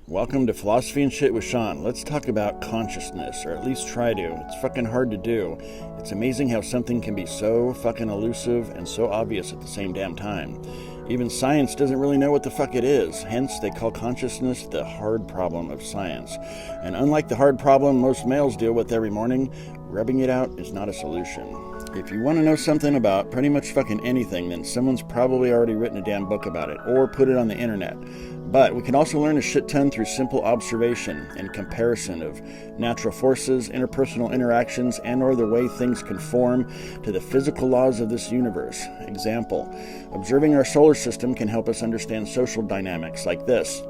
Welcome to Philosophy and Shit with Sean. Let's talk about consciousness, or at least try to. It's fucking hard to do. It's amazing how something can be so fucking elusive and so obvious at the same damn time. Even science doesn't really know what the fuck it is, hence they call consciousness the hard problem of science. And unlike the hard problem most males deal with every morning, rubbing it out is not a solution. If you want to know something about pretty much fucking anything, then someone's probably already written a damn book about it, or put it on the internet. But we can also learn a shit ton through simple observation and comparison of natural forces, interpersonal interactions, and or the way things conform to the physical laws of this universe. Example, observing our solar system can help us understand social dynamics like this.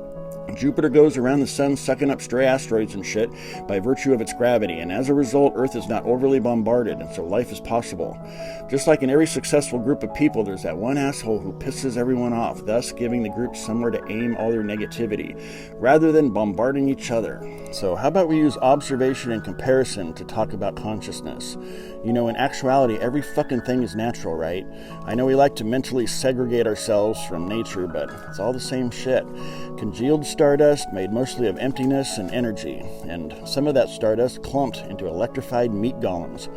Jupiter goes around the sun sucking up stray asteroids and shit by virtue of its gravity, and as a result, Earth is not overly bombarded, and so life is possible. Just like in every successful group of people, there's that one asshole who pisses everyone off, thus giving the group somewhere to aim all their negativity, rather than bombarding each other. So how about we use observation and comparison to talk about consciousness? You know, in actuality, every fucking thing is natural, right? I know we like to mentally segregate ourselves from nature, but it's all the same shit. Congealed stardust made mostly of emptiness and energy, and some of that stardust clumped into electrified meat golems.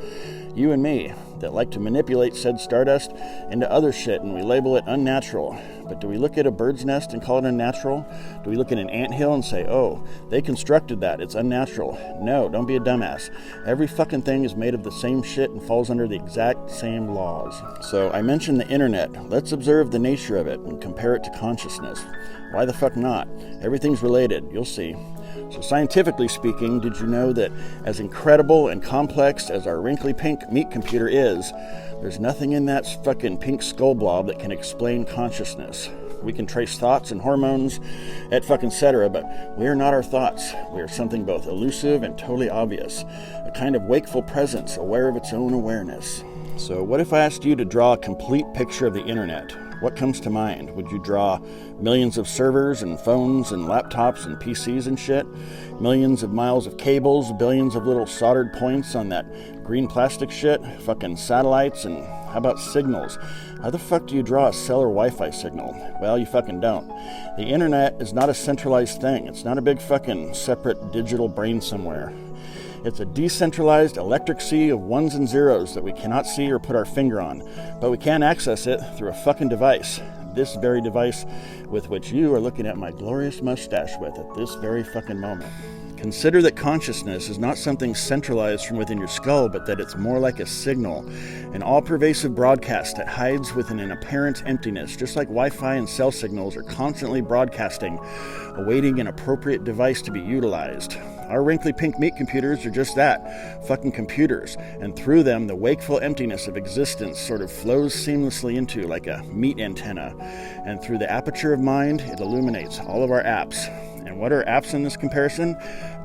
You and me, that like to manipulate said stardust into other shit, and we label it unnatural. But do we look at a bird's nest and call it unnatural? Do we look at an anthill and say, oh, they constructed that, it's unnatural? No, don't be a dumbass. Every fucking thing is made of the same shit and falls under the exact same laws. So I mentioned the internet. Let's observe the nature of it and compare it to consciousness. Why the fuck not? Everything's related, you'll see. So scientifically speaking, did you know that as incredible and complex as our wrinkly pink meat computer is, there's nothing in that fucking pink skull blob that can explain consciousness. We can trace thoughts and hormones, et fucking cetera, but we are not our thoughts. We are something both elusive and totally obvious, a kind of wakeful presence aware of its own awareness. So what if I asked you to draw a complete picture of the internet? What comes to mind? Would you draw millions of servers and phones and laptops and PCs and shit? Millions of miles of cables, billions of little soldered points on that green plastic shit? Fucking satellites, and how about signals? How the fuck do you draw a cellular Wi-Fi signal? Well, you fucking don't. The internet is not a centralized thing. It's not a big fucking separate digital brain somewhere. It's a decentralized electric sea of ones and zeros that we cannot see or put our finger on, but we can access it through a fucking device. This very device with which you are looking at my glorious mustache with at this very fucking moment. Consider that consciousness is not something centralized from within your skull, but that it's more like a signal, an all-pervasive broadcast that hides within an apparent emptiness, just like Wi-Fi and cell signals are constantly broadcasting, awaiting an appropriate device to be utilized. Our wrinkly pink meat computers are just that, fucking computers, and through them the wakeful emptiness of existence sort of flows seamlessly into like a meat antenna, and through the aperture of mind it illuminates all of our apps. And what are apps in this comparison?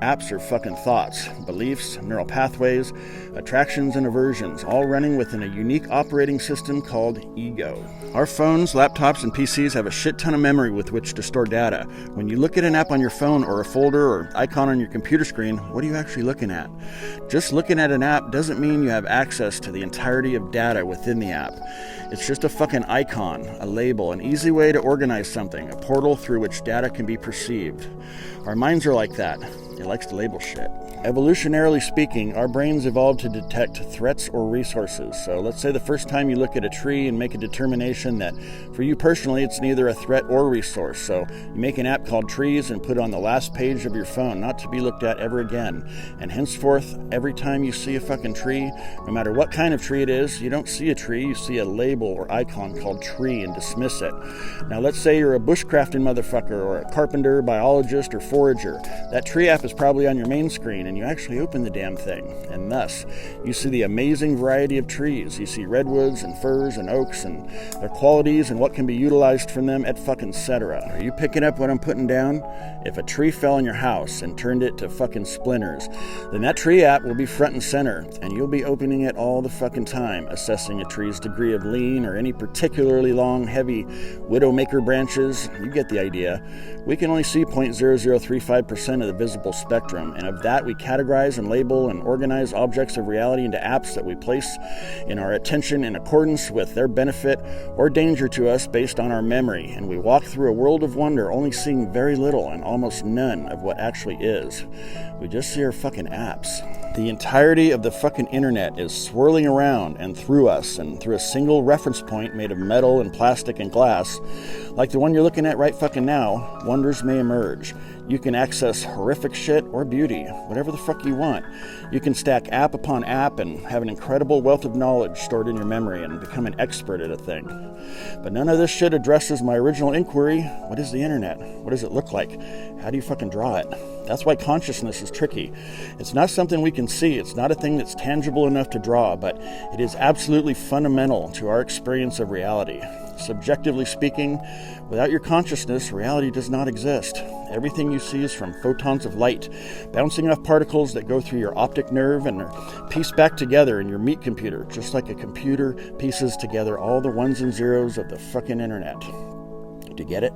Apps are fucking thoughts, beliefs, neural pathways, attractions and aversions, all running within a unique operating system called ego. Our phones, laptops, and PCs have a shit ton of memory with which to store data. When you look at an app on your phone or a folder or icon on your computer screen, what are you actually looking at? Just looking at an app doesn't mean you have access to the entirety of data within the app. It's just a fucking icon, a label, an easy way to organize something, a portal through which data can be perceived. Our minds are like that. It likes to label shit. Evolutionarily speaking, our brains evolved to detect threats or resources. So let's say the first time you look at a tree and make a determination that for you personally it's neither a threat or resource. So you make an app called Trees and put it on the last page of your phone, not to be looked at ever again. And henceforth, every time you see a fucking tree, no matter what kind of tree it is, you don't see a tree, you see a label or icon called tree and dismiss it. Now let's say you're a bushcrafting motherfucker or a carpenter, biologist, or forager. That tree app is probably on your main screen and you actually open the damn thing, and thus you see the amazing variety of trees. You see redwoods and firs and oaks and their qualities and what can be utilized from them, et fucking cetera. Are you picking up what I'm putting down? If a tree fell on your house and turned it to fucking splinters, then that tree app will be front and center, and you'll be opening it all the fucking time, assessing a tree's degree of lean or any particularly long, heavy widowmaker branches. You get the idea. We can only see 0.0035% of the visible spectrum, and of that we categorize and label and organize objects of reality into apps that we place in our attention in accordance with their benefit or danger to us based on our memory, and we walk through a world of wonder only seeing very little and almost none of what actually is. We just see our fucking apps. The entirety of the fucking internet is swirling around and through us, and through a single reference point made of metal and plastic and glass, like the one you're looking at right fucking now, wonders may emerge. You can access horrific shit or beauty, whatever the fuck you want. You can stack app upon app and have an incredible wealth of knowledge stored in your memory and become an expert at a thing. But none of this shit addresses my original inquiry. What is the internet? What does it look like? How do you fucking draw it? That's why consciousness is tricky. It's not something we can see. It's not a thing that's tangible enough to draw, but it is absolutely fundamental to our experience of reality. Subjectively speaking, without your consciousness, reality does not exist. Everything you see is from photons of light, bouncing off particles that go through your optic nerve and are pieced back together in your meat computer, just like a computer pieces together all the ones and zeros of the fucking internet. Do you get it?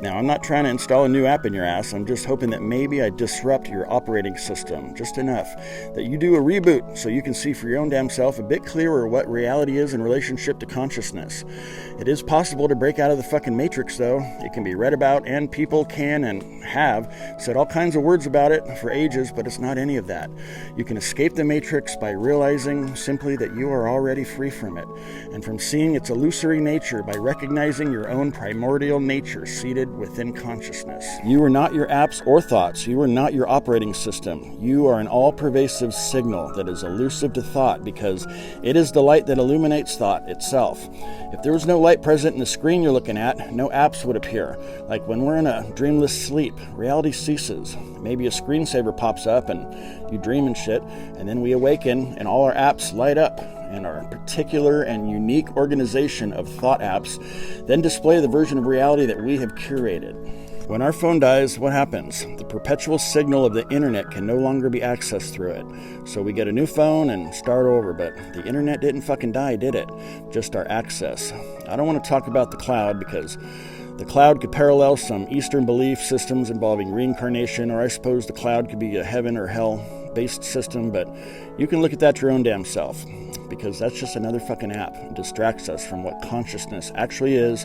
Now, I'm not trying to install a new app in your ass. I'm just hoping that maybe I disrupt your operating system just enough that you do a reboot so you can see for your own damn self a bit clearer what reality is in relationship to consciousness. It is possible to break out of the fucking matrix, though. It can be read about, and people can and have said all kinds of words about it for ages, but it's not any of that. You can escape the matrix by realizing simply that you are already free from it, and from seeing its illusory nature by recognizing your own primordial nature seated within consciousness. You are not your apps or thoughts. You are not your operating system. You are an all-pervasive signal that is elusive to thought because it is the light that illuminates thought itself. If there was no light present in the screen you're looking at, no apps would appear. Like when we're in a dreamless sleep, reality ceases. Maybe a screensaver pops up and you dream and shit, and then we awaken and all our apps light up, and our particular and unique organization of thought apps then display the version of reality that we have curated. When our phone dies, what happens? The perpetual signal of the internet can no longer be accessed through it. So we get a new phone and start over, but the internet didn't fucking die, did it? Just our access. I don't want to talk about the cloud because the cloud could parallel some Eastern belief systems involving reincarnation, or I suppose the cloud could be a heaven or hell based system, but you can look at that your own damn self, because that's just another fucking app. It distracts us from what consciousness actually is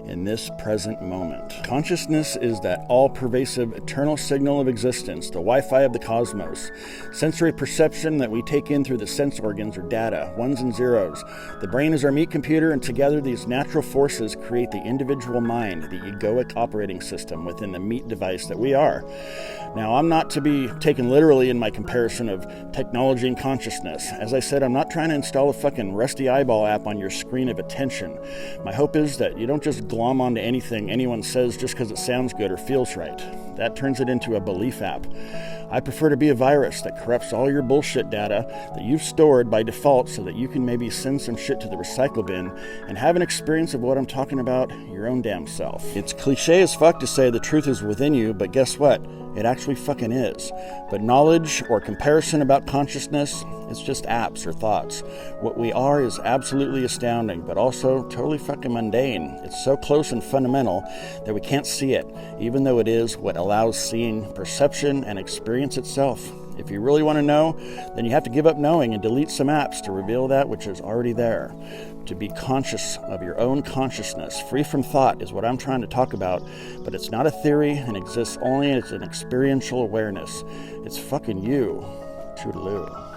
in this present moment. Consciousness is that all-pervasive eternal signal of existence, the Wi-Fi of the cosmos. Sensory perception that we take in through the sense organs or data, ones and zeros. The brain is our meat computer, and together these natural forces create the individual mind, the egoic operating system within the meat device that we are. Now, I'm not to be taken literally in my comparison of technology and consciousness. As I said, I'm not trying to install a fucking rusty eyeball app on your screen of attention. My hope is that you don't just glom onto anything anyone says just because it sounds good or feels right. That turns it into a belief app. I prefer to be a virus that corrupts all your bullshit data that you've stored by default so that you can maybe send some shit to the recycle bin and have an experience of what I'm talking about your own damn self. It's cliche as fuck to say the truth is within you, but guess what? It actually fucking is. But knowledge or comparison about consciousness, it's just apps or thoughts. What we are is absolutely astounding, but also totally fucking mundane. It's so close and fundamental that we can't see it, even though it is what allows seeing, perception, and experience itself. If you really want to know, then you have to give up knowing and delete some apps to reveal that which is already there. To be conscious of your own consciousness, free from thought, is what I'm trying to talk about, but it's not a theory and exists only as an experiential awareness. It's fucking you. Toodaloo.